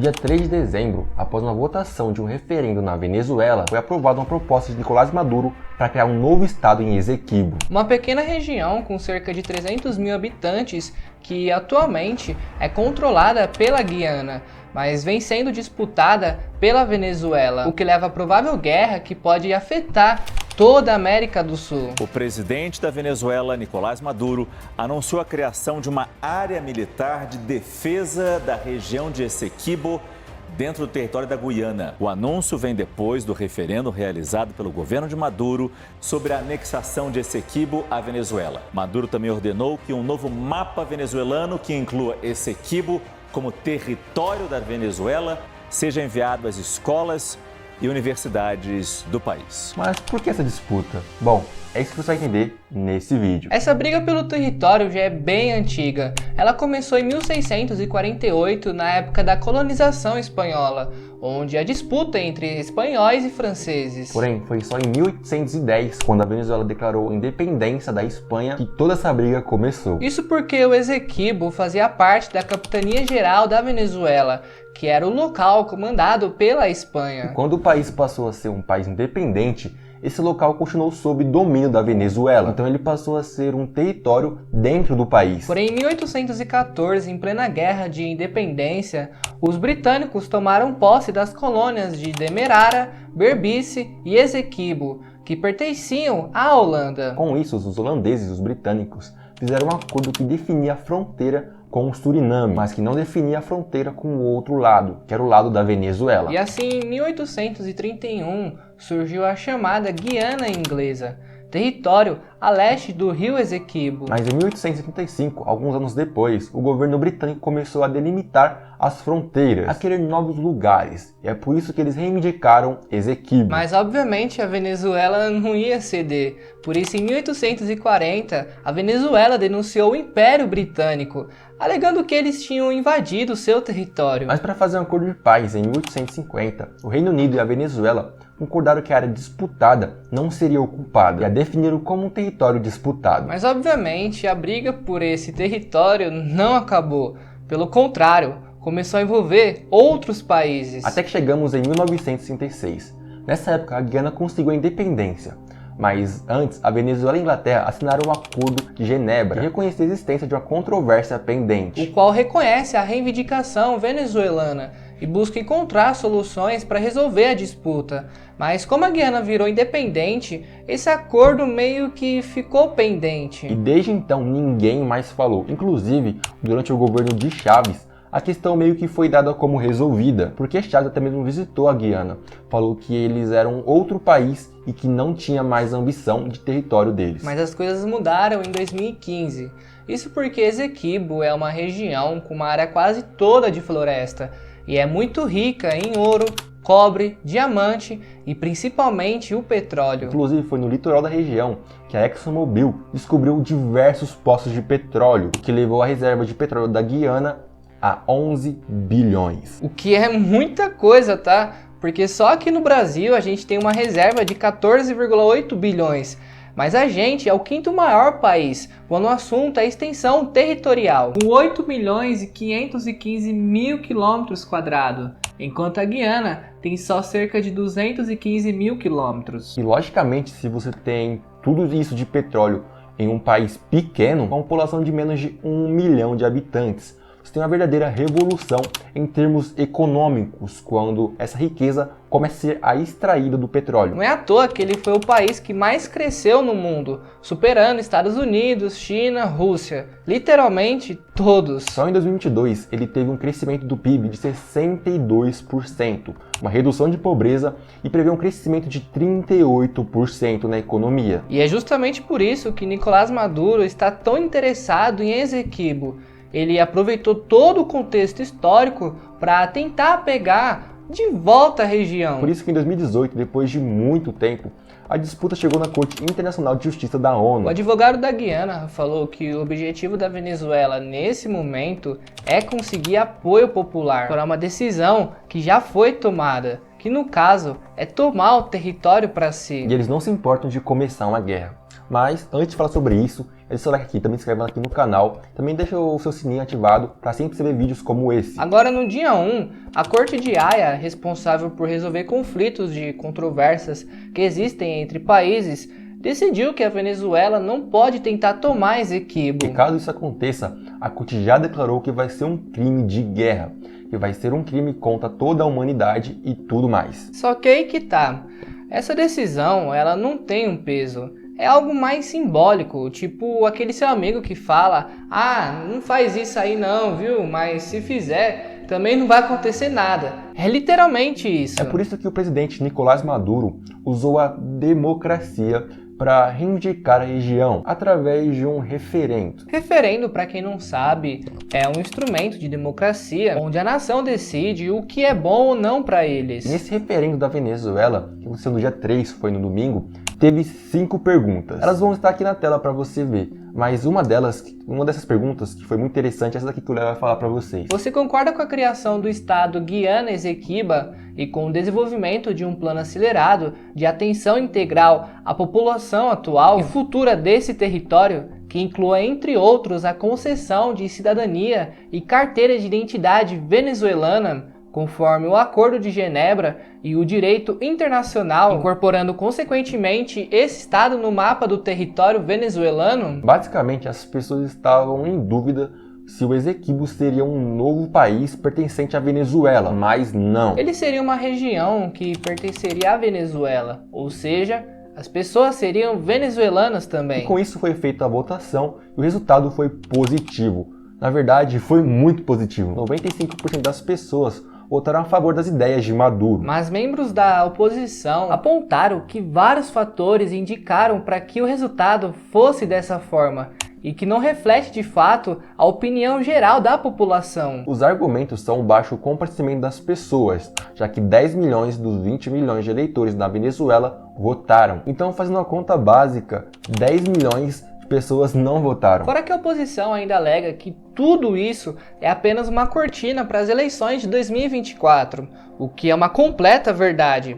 dia 3 de dezembro, após uma votação de um referendo na Venezuela, foi aprovada uma proposta de Nicolás Maduro para criar um novo estado em Essequibo. Uma pequena região com cerca de 300 mil habitantes que atualmente é controlada pela Guiana, mas vem sendo disputada pela Venezuela, o que leva a provável guerra que pode afetar toda a América do Sul. O presidente da Venezuela, Nicolás Maduro, anunciou a criação de uma área militar de defesa da região de Essequibo, dentro do território da Guiana. O anúncio vem depois do referendo realizado pelo governo de Maduro sobre a anexação de Essequibo à Venezuela. Maduro também ordenou que um novo mapa venezuelano que inclua Essequibo como território da Venezuela seja enviado às escolas e universidades do país. Mas por que essa disputa? Bom, é isso que você vai entender nesse vídeo. Essa briga pelo território já é bem antiga. Ela começou em 1648, na época da colonização espanhola, onde a disputa entre espanhóis e franceses. Porém, foi só em 1810, quando a Venezuela declarou independência da Espanha, que toda essa briga começou. Isso porque o Essequibo fazia parte da Capitania Geral da Venezuela, que era o local comandado pela Espanha. E quando o país passou a ser um país independente, esse local continuou sob domínio da Venezuela, então ele passou a ser um território dentro do país. Porém, em 1814, em plena guerra de independência, os britânicos tomaram posse das colônias de Demerara, Berbice e Essequibo, que pertenciam à Holanda. Com isso, os holandeses e os britânicos fizeram um acordo que definia a fronteira com o Suriname, mas que não definia a fronteira com o outro lado, que era o lado da Venezuela. E assim, em 1831, surgiu a chamada Guiana Inglesa, território a leste do rio Essequibo. Mas em 1835, alguns anos depois, o governo britânico começou a delimitar as fronteiras, a querer novos lugares, e é por isso que eles reivindicaram Essequibo. Mas obviamente a Venezuela não ia ceder, por isso em 1840 a Venezuela denunciou o Império Britânico, alegando que eles tinham invadido seu território. Mas para fazer um acordo de paz em 1850, o Reino Unido e a Venezuela concordaram que a área disputada não seria ocupada e a definiram como um território disputado. Mas obviamente a briga por esse território não acabou, pelo contrário, começou a envolver outros países. Até que chegamos em 1936. Nessa época a Guiana conseguiu a independência. Mas antes, a Venezuela e a Inglaterra assinaram um acordo de Genebra que reconhecia a existência de uma controvérsia pendente, o qual reconhece a reivindicação venezuelana e busca encontrar soluções para resolver a disputa. Mas como a Guiana virou independente, esse acordo meio que ficou pendente. E desde então ninguém mais falou. Inclusive, durante o governo de Chávez, a questão meio que foi dada como resolvida, porque Chávez até mesmo visitou a Guiana, falou que eles eram outro país e que não tinha mais ambição de território deles. Mas as coisas mudaram em 2015. Isso porque Essequibo é uma região com uma área quase toda de floresta e é muito rica em ouro, cobre, diamante e principalmente o petróleo. Inclusive foi no litoral da região que a ExxonMobil descobriu diversos poços de petróleo, o que levou a reserva de petróleo da Guiana a 11 bilhões. O que é muita coisa, tá? Porque só aqui no Brasil a gente tem uma reserva de 14,8 bilhões. Mas a gente é o quinto maior país quando o assunto é extensão territorial, com 8 milhões e 515 mil quilômetros quadrados, enquanto a Guiana tem só cerca de 215 mil quilômetros. E logicamente, se você tem tudo isso de petróleo em um país pequeno, com uma população de menos de 1 milhão de habitantes, você tem uma verdadeira revolução em termos econômicos quando essa riqueza começa a ser extraída do petróleo. Não é à toa que ele foi o país que mais cresceu no mundo, superando Estados Unidos, China, Rússia, literalmente todos. Só em 2022 ele teve um crescimento do PIB de 62%, uma redução de pobreza e prevê um crescimento de 38% na economia. E é justamente por isso que Nicolás Maduro está tão interessado em Essequibo. Ele aproveitou todo o contexto histórico para tentar pegar de volta a região. Por isso que em 2018, depois de muito tempo, a disputa chegou na Corte Internacional de Justiça da ONU. O advogado da Guiana falou que o objetivo da Venezuela nesse momento é conseguir apoio popular para uma decisão que já foi tomada, que no caso é tomar o território para si. E eles não se importam de começar uma guerra. Mas, antes de falar sobre isso, deixa seu like aqui, também se inscreve aqui no canal, também deixa o seu sininho ativado para sempre receber vídeos como esse. Agora, no dia 1, a Corte de Haia, responsável por resolver conflitos de controvérsias que existem entre países, decidiu que a Venezuela não pode tentar tomar Essequibo. E caso isso aconteça, a Corte já declarou que vai ser um crime de guerra, que vai ser um crime contra toda a humanidade e tudo mais. Só que aí que tá, essa decisão ela não tem um peso, é algo mais simbólico, tipo aquele seu amigo que fala, não faz isso aí não, viu, mas se fizer também não vai acontecer nada. É literalmente isso. É por isso que o presidente Nicolás Maduro usou a democracia para reivindicar a região através de um referendo. Referendo, para quem não sabe, é um instrumento de democracia onde a nação decide o que é bom ou não para eles. Nesse referendo da Venezuela, que aconteceu no dia 3, foi no domingo, teve 5 perguntas. Elas vão estar aqui na tela para você ver, mas uma dessas perguntas que foi muito interessante, essa daqui que o Léo vai falar para vocês. Você concorda com a criação do estado Guiana-Esequiba e com o desenvolvimento de um plano acelerado de atenção integral à população atual e futura desse território, que inclua, entre outros, a concessão de cidadania e carteira de identidade venezuelana, conforme o Acordo de Genebra e o direito internacional, incorporando consequentemente esse estado no mapa do território venezuelano? Basicamente, as pessoas estavam em dúvida se o Essequibo seria um novo país pertencente à Venezuela, mas não. Ele seria uma região que pertenceria à Venezuela, ou seja, as pessoas seriam venezuelanas também. E com isso foi feita a votação e o resultado foi positivo. Na verdade, foi muito positivo. 95% das pessoas votaram a favor das ideias de Maduro. Mas membros da oposição apontaram que vários fatores indicaram para que o resultado fosse dessa forma e que não reflete de fato a opinião geral da população. Os argumentos são o baixo comparecimento das pessoas, já que 10 milhões dos 20 milhões de eleitores na Venezuela votaram. Então, fazendo uma conta básica, 10 milhões de pessoas não votaram. Fora que a oposição ainda alega que tudo isso é apenas uma cortina para as eleições de 2024, o que é uma completa verdade.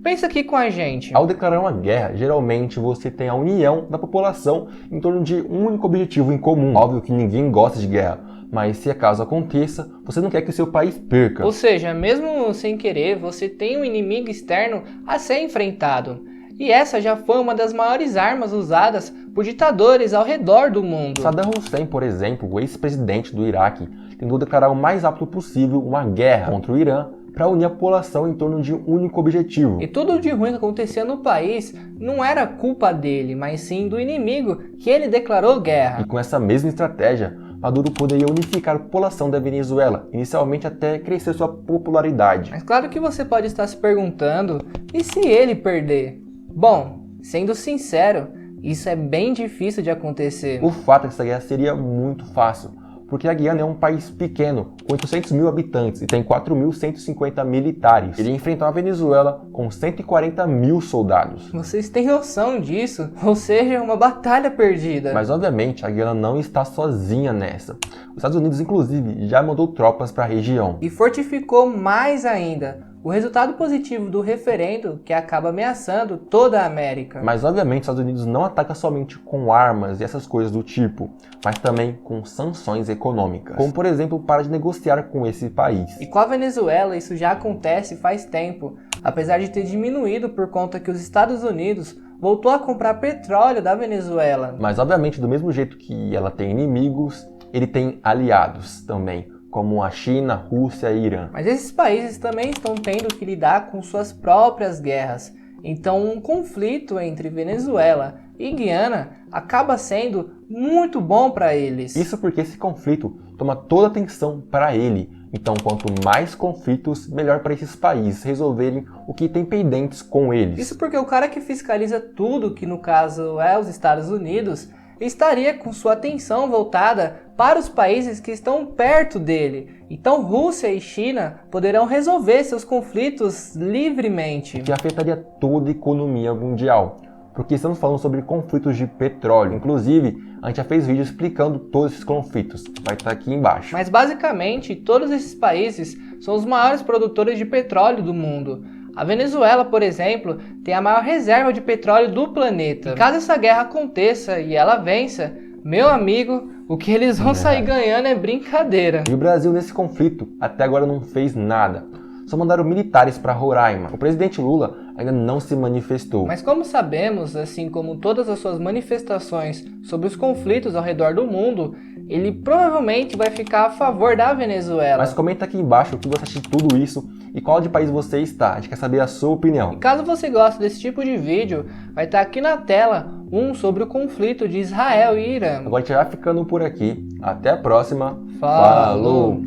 Pensa aqui com a gente. Ao declarar uma guerra, geralmente você tem a união da população em torno de um único objetivo em comum. Óbvio que ninguém gosta de guerra, mas se acaso aconteça, você não quer que o seu país perca. Ou seja, mesmo sem querer, você tem um inimigo externo a ser enfrentado. E essa já foi uma das maiores armas usadas por ditadores ao redor do mundo. Saddam Hussein, por exemplo, o ex-presidente do Iraque, tentou declarar o mais rápido possível uma guerra contra o Irã para unir a população em torno de um único objetivo. E tudo de ruim que acontecia no país não era culpa dele, mas sim do inimigo que ele declarou guerra. E com essa mesma estratégia, Maduro poderia unificar a população da Venezuela, inicialmente até crescer sua popularidade. Mas claro que você pode estar se perguntando, e se ele perder? Bom, sendo sincero, isso é bem difícil de acontecer. O fato é que essa guerra seria muito fácil, porque a Guiana é um país pequeno, com 800 mil habitantes e tem 4.150 militares. Ele enfrentou a Venezuela com 140 mil soldados. Vocês têm noção disso? Ou seja, é uma batalha perdida. Mas obviamente a Guiana não está sozinha nessa. Os Estados Unidos, inclusive, já mandou tropas para a região. E fortificou mais ainda o resultado positivo do referendo que acaba ameaçando toda a América. Mas obviamente os Estados Unidos não atacam somente com armas e essas coisas do tipo, mas também com sanções econômicas, como por exemplo para de negociar com esse país. E com a Venezuela isso já acontece faz tempo, apesar de ter diminuído por conta que os Estados Unidos voltou a comprar petróleo da Venezuela. Mas obviamente do mesmo jeito que ela tem inimigos, ele tem aliados também, como a China, Rússia e Irã. Mas esses países também estão tendo que lidar com suas próprias guerras. Então um conflito entre Venezuela e Guiana acaba sendo muito bom para eles. Isso porque esse conflito toma toda a atenção para ele. Então quanto mais conflitos, melhor para esses países resolverem o que tem pendentes com eles. Isso porque o cara que fiscaliza tudo, que no caso é os Estados Unidos, estaria com sua atenção voltada para os países que estão perto dele. Então Rússia e China poderão resolver seus conflitos livremente. Que afetaria toda a economia mundial, porque estamos falando sobre conflitos de petróleo. Inclusive, a gente já fez vídeo explicando todos esses conflitos, vai estar aqui embaixo. Mas basicamente, todos esses países são os maiores produtores de petróleo do mundo. A Venezuela, por exemplo, tem a maior reserva de petróleo do planeta. E caso essa guerra aconteça e ela vença, Meu amigo, o que eles vão sair ganhando é brincadeira. E o Brasil nesse conflito até agora não fez nada. Só mandaram militares para Roraima. O presidente Lula ainda não se manifestou. Mas como sabemos, assim como todas as suas manifestações sobre os conflitos ao redor do mundo, ele provavelmente vai ficar a favor da Venezuela. Mas comenta aqui embaixo o que você acha de tudo isso e qual de país você está. A gente quer saber a sua opinião. E caso você goste desse tipo de vídeo, vai estar aqui na tela um sobre o conflito de Israel e Irã. Agora a gente vai ficando por aqui. Até a próxima. Falou!